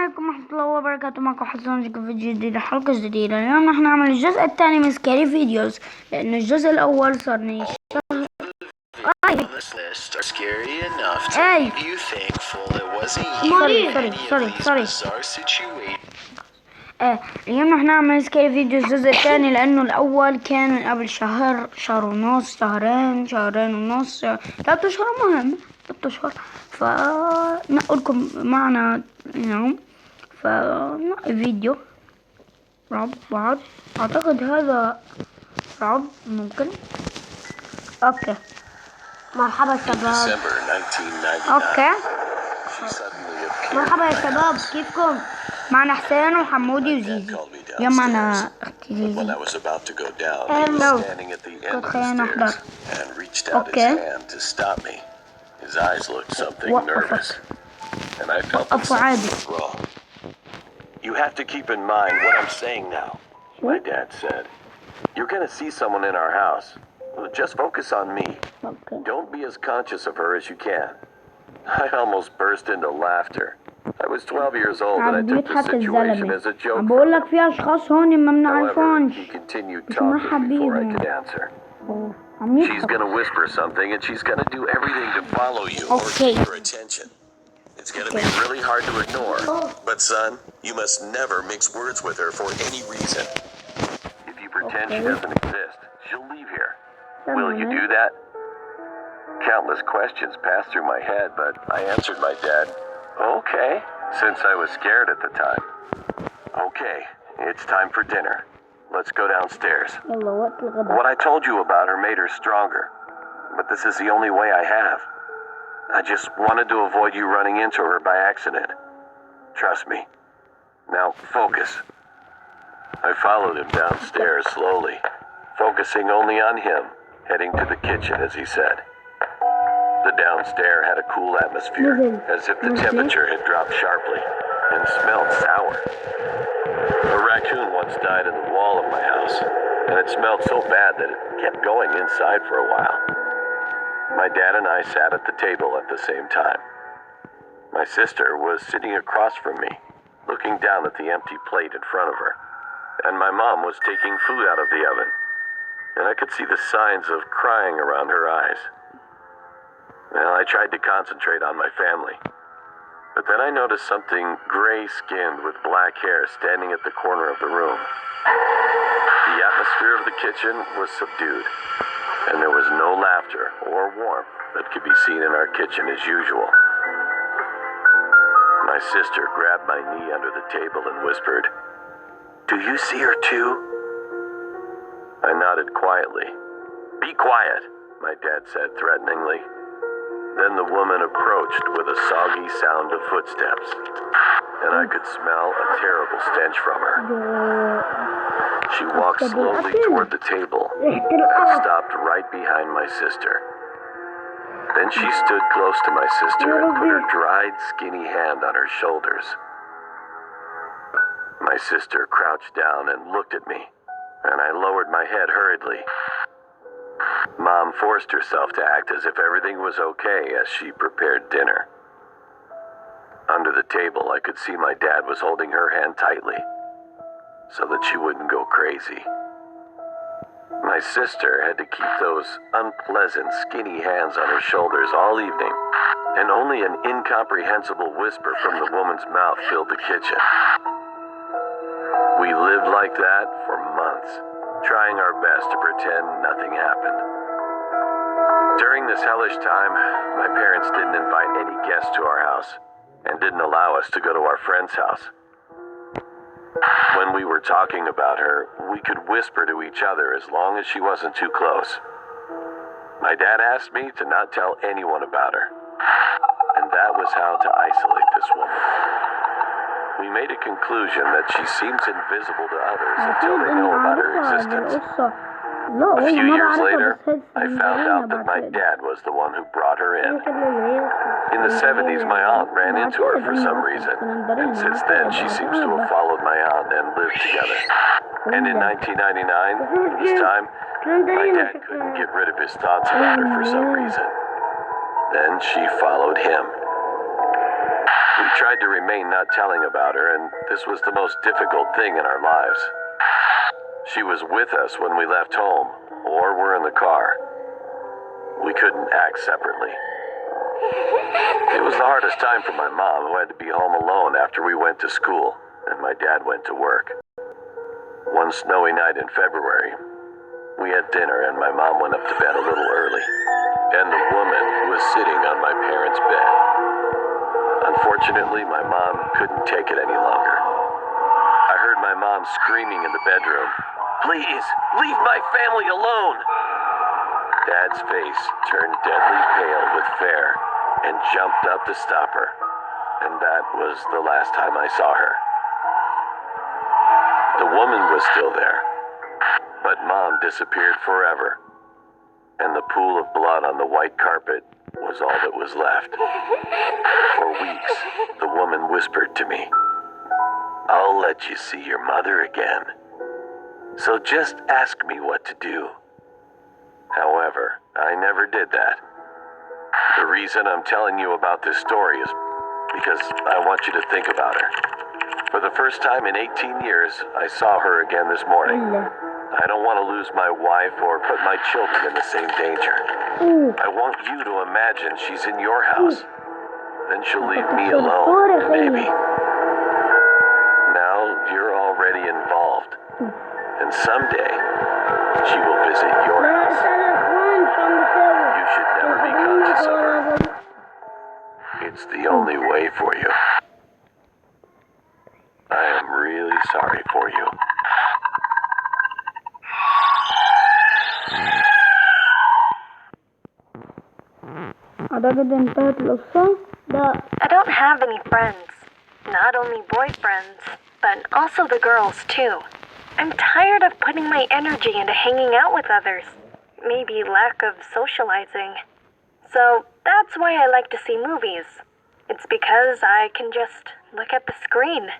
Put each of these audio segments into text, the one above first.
عليكم ورحمة الله وبركاته. معكم حسن في فيديو جديد، حلقة جديدة. اليوم رح نعمل الجزء الثاني من سكاري فيديوز، لأن الجزء الأول صارني اليوم رح نعمل سكاري فيديوز الجزء الثاني، لأنه الأول كان من قبل شهر ونص، شهرين ونص، 3 أشهر، مهم 3 أشهر. فنقولكم معنا اليوم فنقي فيديو رعب بعض. اعتقد هذا رعب ممكن. اوكي، مرحبا شباب. اوكي، مرحبا يا شباب، كيفكم؟ معنا حسين وحمودي وزيزي. اليوم معنا اختي زيزي. هلو، كنت خلينا نحضر. اوكي، وقفوا عادي. You have to keep in mind what I'm saying now. My dad said, "You're gonna see someone in our house. Just focus on me. Don't be as conscious of her as you can." I almost burst into laughter. I was 12 years old and I took the situation as a joke. بقول لك في أشخاص هون ما بنعرفهمش. He continued talking before I could answer. She's gonna whisper something and she's gonna do everything to follow you or keep your attention. It's gonna be really hard to ignore. But son, you must never mix words with her for any reason. If you pretend she doesn't exist, she'll leave here. Will you do that? Countless questions passed through my head, but I answered my dad, "Okay," since I was scared at the time. "Okay, it's time for dinner. Let's go downstairs." What I told you about her made her stronger, but this is the only way I have. I just wanted to avoid you running into her by accident. Trust me. Now focus. I followed him downstairs slowly, focusing only on him, heading to the kitchen as he said. The downstairs had a cool atmosphere, as if the temperature had dropped sharply, and smelled sour. A raccoon once died in the wall of my house, and it smelled so bad that it kept going inside for a while. My dad and I sat at the table at the same time. My sister was sitting across from me, looking down at the empty plate in front of her, and my mom was taking food out of the oven, and I could see the signs of crying around her eyes. Well, I tried to concentrate on my family, but then I noticed something gray-skinned with black hair standing at the corner of the room. The atmosphere of the kitchen was subdued, and there was no laughter or warmth that could be seen in our kitchen as usual. My sister grabbed my knee under the table and whispered, "Do you see her too?" I nodded quietly. "Be quiet," my dad said threateningly. Then the woman approached with a soggy sound of footsteps, and I could smell a terrible stench from her. She walked slowly toward the table and stopped right behind my sister. Then she stood close to my sister and put her dried, skinny hand on her shoulders. My sister crouched down and looked at me, and I lowered my head hurriedly. Mom forced herself to act as if everything was okay as she prepared dinner. Under the table, I could see my dad was holding her hand tightly so that she wouldn't go crazy. My sister had to keep those unpleasant, skinny hands on her shoulders all evening, and only an incomprehensible whisper from the woman's mouth filled the kitchen. We lived like that for months, trying our best to pretend nothing happened. During this hellish time, my parents didn't invite any guests to our house and didn't allow us to go to our friend's house. When we were talking about her, we could whisper to each other as long as she wasn't too close. My dad asked me to not tell anyone about her, and that was how to isolate this woman. We made a conclusion that she seems invisible to others until they know about her existence. A few years later, I found out that my dad was the one who brought her in. In the 70s, my aunt ran into her for some reason, and since then she seems to have followed my aunt and lived together. And in 1999, this time, my dad couldn't get rid of his thoughts about her for some reason. Then she followed him. We tried to remain not telling about her, and this was the most difficult thing in our lives. She was with us when we left home, or were in the car. We couldn't act separately. It was the hardest time for my mom, who had to be home alone after we went to school, and my dad went to work. One snowy night in February, we had dinner and my mom went up to bed a little early, and the woman was sitting on my parents' bed. Unfortunately, my mom couldn't take it any longer. I heard my mom screaming in the bedroom, "Please, leave my family alone!" Dad's face turned deadly pale with fear and jumped up to stop her, and that was the last time I saw her. The woman was still there, but Mom disappeared forever, and the pool of blood on the white carpet was all that was left. For weeks, the woman whispered to me, "I'll let you see your mother again, so just ask me what to do." However, I never did that. The reason I'm telling you about this story is because I want you to think about her. For the first time in 18 years, I saw her again this morning. I don't want to lose my wife or put my children in the same danger. I want you to imagine she's in your house. Then she'll leave me alone, maybe. Now you're already involved. And someday, she will visit your house. You should never be conscious of her. It's the only way for you. I am really sorry for you. أعتقد انتهت القصة. I don't have any friends. Not only boyfriends, but also the girls too. I'm tired of putting my energy into hanging out with others. Maybe lack of socializing. So that's why I like to see movies. It's because I can just look at the screen.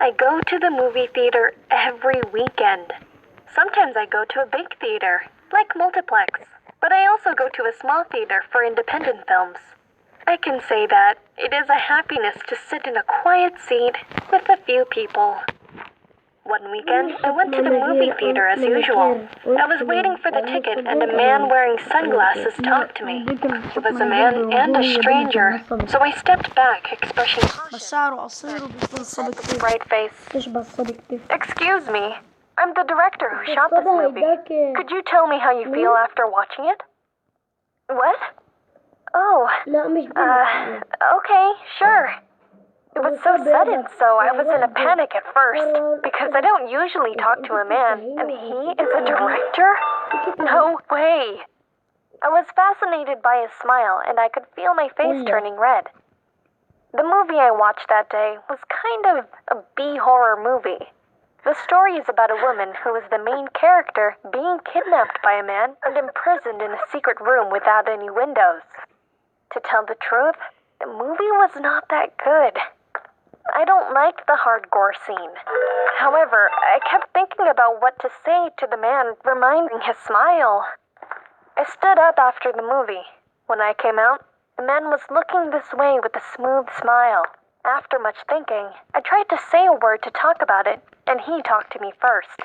I go to the movie theater every weekend. Sometimes I go to a big theater, like Multiplex, but I also go to a small theater for independent films. I can say that it is a happiness to sit in a quiet seat with a few people. One weekend, I went to the movie theater as usual. I was waiting for the ticket and a man wearing sunglasses talked to me. He was a man and a stranger, so I stepped back, expressing caution with bright face. "Excuse me, I'm the director who shot this movie. Could you tell me how you feel after watching it?" "What? Oh, okay, sure." It was so sudden, so I was in a panic at first, because I don't usually talk to a man, and he is a director? No way! I was fascinated by his smile, and I could feel my face turning red. The movie I watched that day was kind of a B-horror movie. The story is about a woman who is the main character being kidnapped by a man and imprisoned in a secret room without any windows. To tell the truth, the movie was not that good. I don't like the hard gore scene. However, I kept thinking about what to say to the man, reminding his smile. I stood up after the movie. When I came out, the man was looking this way with a smooth smile. After much thinking, I tried to say a word to talk about it, and he talked to me first.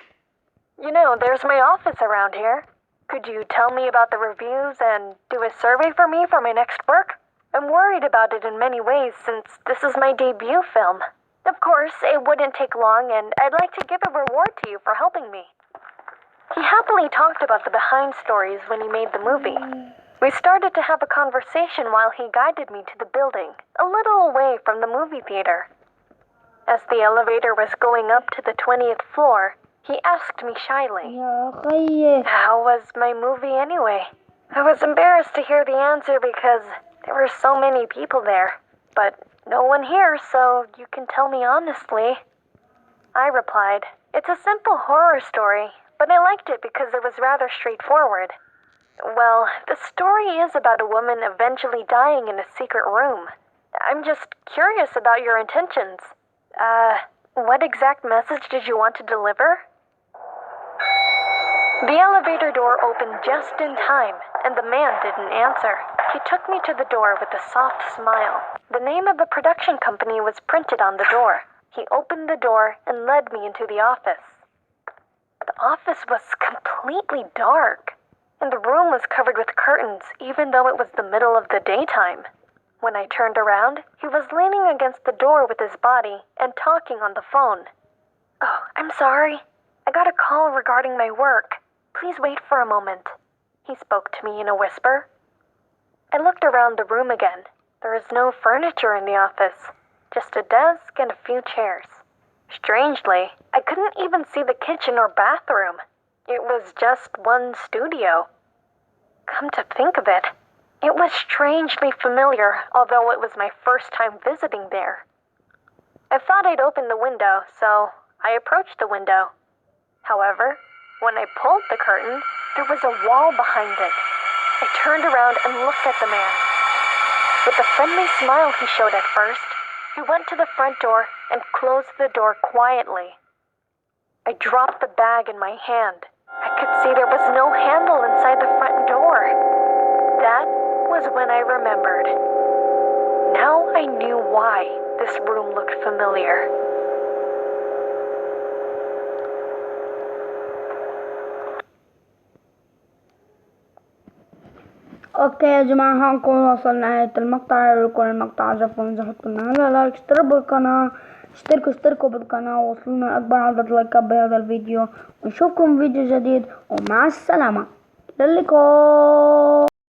"You know, there's my office around here. Could you tell me about the reviews and do a survey for me for my next work? I'm worried about it in many ways since this is my debut film. Of course, it wouldn't take long and I'd like to give a reward to you for helping me." He happily talked about the behind stories when he made the movie. We started to have a conversation while he guided me to the building, a little away from the movie theater. As the elevator was going up to the 20th floor, he asked me shyly, "How was my movie anyway?" I was embarrassed to hear the answer because there were so many people there, but no one here, so you can tell me honestly. I replied, "It's a simple horror story, but I liked it because it was rather straightforward. Well, the story is about a woman eventually dying in a secret room. I'm just curious about your intentions. What exact message did you want to deliver?" The elevator door opened just in time, and the man didn't answer. He took me to the door with a soft smile. The name of the production company was printed on the door. He opened the door and led me into the office. The office was completely dark, and the room was covered with curtains even though it was the middle of the daytime. When I turned around, he was leaning against the door with his body and talking on the phone. "Oh, I'm sorry. I got a call regarding my work. Please wait for a moment," he spoke to me in a whisper. I looked around the room again. There was no furniture in the office, just a desk and a few chairs. Strangely, I couldn't even see the kitchen or bathroom. It was just one studio. Come to think of it, it was strangely familiar, although it was my first time visiting there. I thought I'd open the window, so I approached the window. However, when I pulled the curtain, there was a wall behind it. I turned around and looked at the man. With the friendly smile he showed at first, he went to the front door and closed the door quietly. I dropped the bag in my hand. I could see there was no handle inside the front door. That was when I remembered. Now I knew why this room looked familiar. اوكي يا جماعة، هنكون وصلنا لنهاية المقطع. لو كان المقطع عجبكم تحطوا لنا لايك، اشتركوا بالقناة ووصلونا لأكبر عدد لايكات بهذا الفيديو، ونشوفكم فيديو جديد، ومع السلامة، للقاء.